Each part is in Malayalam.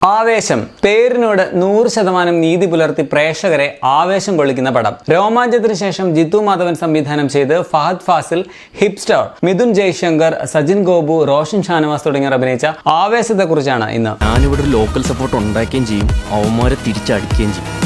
ആവേശം പേരിനോട് 100% നീതി പുലർത്തി പ്രേക്ഷകരെ ആവേശം കൊള്ളിക്കുന്ന പടം. രോമാഞ്ചത്തിന് ശേഷം ജിത്തു മാധവൻ സംവിധാനം ചെയ്ത് ഫഹദ് ഫാസിൽ, ഹിപ്സ്റ്റർ, മിഥുൻ ജയ്ശങ്കർ, സജിൻ ഗോപു, റോഷൻ ഷാനവാസ് തുടങ്ങിയവർ അഭിനയിച്ച ആവേശത്തെ കുറിച്ചാണ് ഇന്ന്. ഞാനിവിടെ ഒരു ലോക്കൽ സപ്പോർട്ട് ഉണ്ടാക്കുകയും ചെയ്യും, അവന്മാരെ തിരിച്ചടിക്കുകയും ചെയ്യും.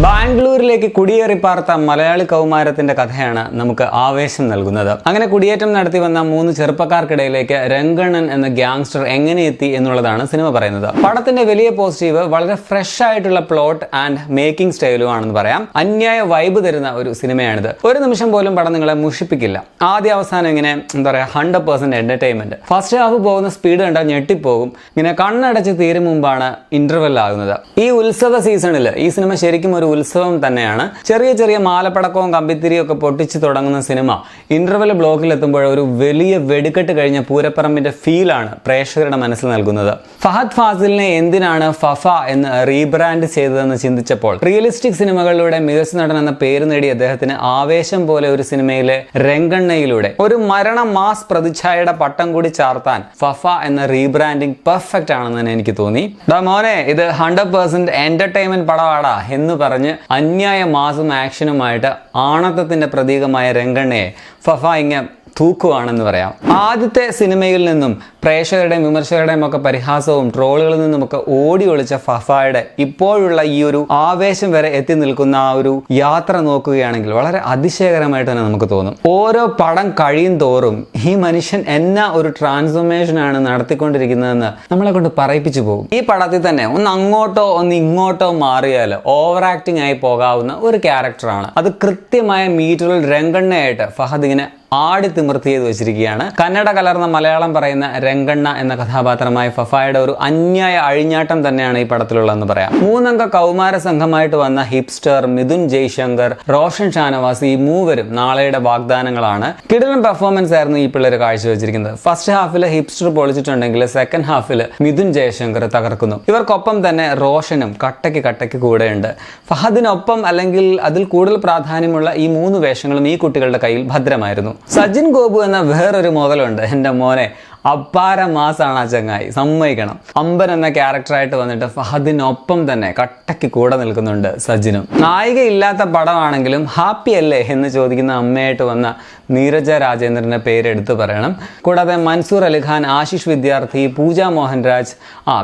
ബാംഗ്ലൂരിലേക്ക് കുടിയേറി പാർത്ത മലയാളി കൗമാരത്തിന്റെ കഥയാണ് നമുക്ക് ആവേശം നൽകുന്നത്. അങ്ങനെ കുടിയേറ്റം നടത്തി വന്ന 3 ചെറുപ്പക്കാർക്കിടയിലേക്ക് രംഗണ്ണൻ എന്ന ഗ്യാങ്സ്റ്റർ എങ്ങനെ എത്തി എന്നുള്ളതാണ് സിനിമ പറയുന്നത്. പടത്തിന്റെ വലിയ പോസിറ്റീവ് വളരെ ഫ്രഷ് ആയിട്ടുള്ള പ്ലോട്ട് ആൻഡ് മേക്കിംഗ് സ്റ്റൈലും ആണെന്ന് പറയാം. അന്യായ വൈബ് തരുന്ന ഒരു സിനിമയാണിത്. ഒരു നിമിഷം പോലും പടം നിങ്ങളെ മുഷിപ്പിക്കില്ല. ആദ്യ അവസാനം ഇങ്ങനെ 100% എന്റർടൈൻമെന്റ്. ഫസ്റ്റ് ഹാഫ് പോകുന്ന സ്പീഡ് കണ്ടാൽ ഞെട്ടിപ്പോകും. ഇങ്ങനെ കണ്ണടച്ച് തീരും മുമ്പാണ് ഇന്റർവെൽ ആകുന്നത്. ഈ ഉത്സവ സീസണിൽ ഈ സിനിമ ശരിക്കും ഒരു ഉത്സവം തന്നെയാണ്. ചെറിയ ചെറിയ മാലപ്പടക്കവും കമ്പിത്തിരിയും ഒക്കെ പൊട്ടിച്ച് തുടങ്ങുന്ന സിനിമ ഇന്റർവെൽ ബ്ലോക്കിൽ എത്തുമ്പോൾ ഒരു വലിയ വെടിക്കെട്ട് കഴിഞ്ഞ പൂരപ്പറമ്പിന്റെ ഫീലാണ് പ്രേക്ഷകരുടെ മനസ്സിൽ നൽകുന്നത്. ഫഹദ് ഫാസിലിനെ എന്തിനാണ് ഫഫ എന്ന് റീബ്രാൻഡ് ചെയ്തതെന്ന് ചിന്തിച്ചപ്പോൾ റിയലിസ്റ്റിക് സിനിമകളിലൂടെ മികച്ച നടൻ എന്ന പേര് നേടിയ അദ്ദേഹത്തിന് ആവേശം പോലെ ഒരു സിനിമയിലെ രംഗണ്ണയിലൂടെ ഒരു മരണ മാസ് പ്രതിച്ഛായയുടെ പട്ടം കൂടി ചാർത്താൻ ഫഫ എന്ന റീബ്രാൻഡിങ് പെർഫെക്റ്റ് ആണെന്ന് തന്നെ എനിക്ക് തോന്നി. മോനെ, ഇത് 100% എന്റർടൈൻമെന്റ് പടവാടാ എന്ന് പറഞ്ഞ് അന്യായ മാസും ആക്ഷനുമായിട്ട് ആണത്തത്തിന്റെ പ്രതീകമായ രംഗണ്ണയെ ഫഫ ഇങ്ങനെ തൂക്കുവാണെന്ന് പറയാം. ആദ്യത്തെ സിനിമയിൽ നിന്നും പ്രേക്ഷകരുടെയും വിമർശകരുടെയും ഒക്കെ പരിഹാസവും ട്രോളുകളിൽ നിന്നുമൊക്കെ ഓടി ഒളിച്ച ഫഫയുടെ ഇപ്പോഴുള്ള ഈ ഒരു ആവേശം വരെ എത്തി നിൽക്കുന്ന ആ ഒരു യാത്ര നോക്കുകയാണെങ്കിൽ വളരെ അതിശയകരമായിട്ട് തന്നെ നമുക്ക് തോന്നും. ഓരോ പടം കഴിയും തോറും ഈ മനുഷ്യൻ എന്നാ ഒരു ട്രാൻസ്ഫോർമേഷൻ ആണ് നടത്തിക്കൊണ്ടിരിക്കുന്നതെന്ന് നമ്മളെ കൊണ്ട് പറയിപ്പിച്ചു പോകും. ഈ പടത്തിൽ തന്നെ ഒന്ന് അങ്ങോട്ടോ ഒന്ന് ഇങ്ങോട്ടോ മാറിയാൽ ഓവർ ആക്ടിങ് ആയി പോകാവുന്ന ഒരു ക്യാരക്ടറാണ്. അത് കൃത്യമായ മീറ്ററിൽ രംഗണ്ണയായിട്ട് ഫഹദ് ഇങ്ങനെ ആടി തിമിർത്തി ചെയ്ത് വെച്ചിരിക്കുകയാണ്. കന്നഡ കലർന്ന മലയാളം പറയുന്ന രംഗണ്ണ എന്ന കഥാപാത്രമായ ഫഫയുടെ ഒരു അന്യായ അഴിഞ്ഞാട്ടം തന്നെയാണ് ഈ പടത്തിലുള്ളതെന്ന് പറയാം. 3 അംഗ കൗമാര സംഘമായിട്ട് വന്ന ഹിപ്സ്റ്റർ, മിഥുൻ ജയ്ശങ്കർ, റോഷൻ ഷാനവാസ്, ഈ മൂവരും നാളെയുടെ വാഗ്ദാനങ്ങളാണ്. കിടിലൻ പെർഫോമൻസ് ആയിരുന്നു ഈ പിള്ളേർ കാഴ്ചവെച്ചിരിക്കുന്നത്. ഫസ്റ്റ് ഹാഫിൽ ഹിപ്സ്റ്റർ പൊളിച്ചിട്ടുണ്ടെങ്കിൽ സെക്കൻഡ് ഹാഫിൽ മിഥുൻ ജയ്ശങ്കർ തകർക്കുന്നു. ഇവർക്കൊപ്പം തന്നെ റോഷനും കട്ടയ്ക്ക് കൂടെയുണ്ട്. ഫഹദിനൊപ്പം അല്ലെങ്കിൽ അതിൽ കൂടുതൽ പ്രാധാന്യമുള്ള ഈ 3 വേഷങ്ങളും ഈ കുട്ടികളുടെ കയ്യിൽ ഭദ്രമായിരുന്നു. സജിൻ ഗോപു എന്ന വേറൊരു മുതലുണ്ട്. എൻ്റെ മോനെ, അപ്പാര മാസാണ് ആ ചങ്ങായി, സമ്മതിക്കണം. അമ്പൻ എന്ന ക്യാരക്ടറായിട്ട് വന്നിട്ട് ഫഹദിനൊപ്പം തന്നെ കട്ടയ്ക്ക് കൂടെ നിൽക്കുന്നുണ്ട് സജിനും. നായിക ഇല്ലാത്ത പടമാണെങ്കിലും ഹാപ്പി അല്ലേ എന്ന് ചോദിക്കുന്ന അമ്മയായിട്ട് വന്ന നീരജ രാജേന്ദ്രന്റെ പേര് എടുത്തു പറയണം. കൂടാതെ മൻസൂർ അലിഖാൻ, ആശിഷ് വിദ്യാർത്ഥി, പൂജ മോഹൻരാജ്,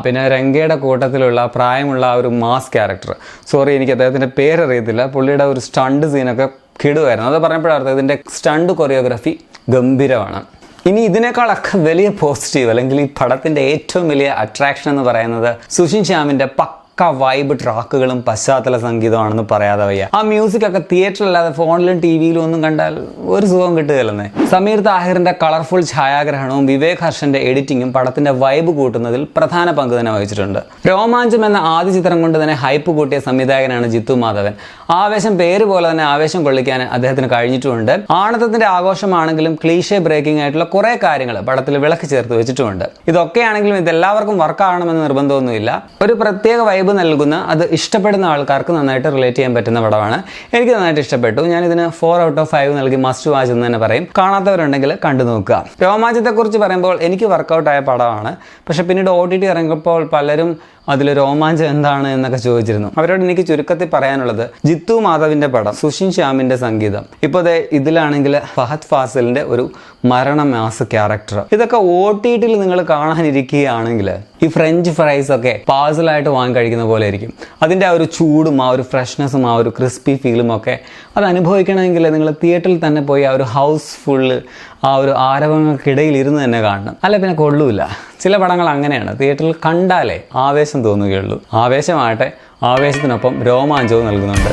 പിന്നെ രംഗയുടെ കൂട്ടത്തിലുള്ള പ്രായമുള്ള ഒരു മാസ് ക്യാരക്ടർ, സോറി എനിക്ക് അദ്ദേഹത്തിന്റെ പേരറിയത്തില്ല, പുള്ളിയുടെ ഒരു സ്റ്റണ്ട് സീനൊക്കെ കിടുവായിരുന്നു. അത് പറഞ്ഞപ്പോഴാണ് ഇതിന്റെ സ്റ്റണ്ട് കൊറിയോഗ്രാഫി ഗംഭീരമാണ്. ഇനി ഇതിനേക്കാളൊക്കെ വലിയ പോസിറ്റീവ് അല്ലെങ്കിൽ ഈ പടത്തിന്റെ ഏറ്റവും വലിയ അട്രാക്ഷൻ എന്ന് പറയുന്നത് സുഷിൻ ശ്യാമിന്റെ വൈബ് ട്രാക്കുകളും പശ്ചാത്തല സംഗീതമാണെന്ന് പറയാതെ വയ്യ. ആ മ്യൂസിക് ഒക്കെ തിയേറ്ററിലല്ലാതെ ഫോണിലും ടിവിയിലും ഒന്നും കണ്ടാൽ ഒരു സുഖം കിട്ടുകയല്ലെന്നേ. സമീർ താഹിറിന്റെ കളർഫുൾ ഛായാഗ്രഹണവും വിവേക് ഹർഷന്റെ എഡിറ്റിങ്ങും പടത്തിന്റെ വൈബ് കൂട്ടുന്നതിൽ പ്രധാന പങ്ക് തന്നെ വഹിച്ചിട്ടുണ്ട്. രോമാഞ്ചം എന്ന ആദ്യ ചിത്രം കൊണ്ട് തന്നെ ഹൈപ്പ് കൂട്ടിയ സംവിധായകനാണ് ജിത്തു മാധവൻ. ആവേശം പേര് പോലെ തന്നെ ആവേശം കൊള്ളിക്കാൻ അദ്ദേഹത്തിന് കഴിഞ്ഞിട്ടുമുണ്ട്. ആണത്തത്തിന്റെ ആഘോഷമാണെങ്കിലും ക്ലീഷേ ബ്രേക്കിംഗ് ആയിട്ടുള്ള കുറെ കാര്യങ്ങൾ പടത്തിൽ വിളക്ക് ചേർത്ത് വെച്ചിട്ടുമുണ്ട്. ഇതൊക്കെയാണെങ്കിലും ഇതെല്ലാവർക്കും വർക്കാവണമെന്ന് നിർബന്ധമൊന്നുമില്ല. ഒരു പ്രത്യേക വൈബ് നൽകുന്ന, അത് ഇഷ്ടപ്പെടുന്ന ആൾക്കാർക്ക് നന്നായിട്ട് റിലേറ്റ് ചെയ്യാൻ പറ്റുന്ന പടമാണ്. എനിക്ക് നന്നായിട്ട് ഇഷ്ടപ്പെട്ടു. ഞാൻ ഇതിന് 4 out of 5 നൽകി മസ്റ്റ് വാച്ച് എന്ന് തന്നെ പറയും. കാണാത്തവരുണ്ടെങ്കിൽ കണ്ടു നോക്കുക. രോമാഞ്ചത്തെക്കുറിച്ച് പറയുമ്പോൾ എനിക്ക് വർക്കൗട്ടായ പടമാണ്. പക്ഷെ പിന്നീട് OTT ഇറങ്ങിയപ്പോൾ പലരും അതിൽ രോമാഞ്ചം എന്താണ് എന്നൊക്കെ ചോദിച്ചിരുന്നു. അവരോട് എനിക്ക് ചുരുക്കത്തിൽ പറയാനുള്ളത്, ജിത്തു മാധവിന്റെ പടം, സുഷിൻ ശ്യാമിന്റെ സംഗീതം, ഇപ്പോൾ ഇതിലാണെങ്കിൽ ഫഹദ് ഫാസിലിന്റെ ഒരു മരണമാസ് ക്യാരക്ടർ, ഇതൊക്കെ OTT നിങ്ങൾ കാണാനിരിക്കുകയാണെങ്കിൽ ഈ ഫ്രഞ്ച് ഫ്രൈസ് ഒക്കെ പാഴ്സലായിട്ട് വാങ്ങി കഴിക്കുന്ന പോലെ ആയിരിക്കും. അതിൻ്റെ ആ ഒരു ചൂടും ആ ഒരു ഫ്രഷ്നെസ്സും ആ ഒരു ക്രിസ്പി ഫീലും ഒക്കെ അത് അനുഭവിക്കണമെങ്കിൽ നിങ്ങൾ തിയേറ്ററിൽ തന്നെ പോയി ആ ഒരു ഹൗസ് ഫുള്ള് ആ ഒരു ആരവങ്ങൾക്കിടയിൽ ഇരുന്ന് തന്നെ കാണണം. അല്ല പിന്നെ കൊള്ളൂല. ചില പടങ്ങൾ അങ്ങനെയാണ്, തിയേറ്ററിൽ കണ്ടാലേ ആവേശം തോന്നുകയുള്ളൂ. ആവേശമാകട്ടെ, ആവേശത്തിനൊപ്പം രോമാഞ്ചവും നൽകുന്നുണ്ട്.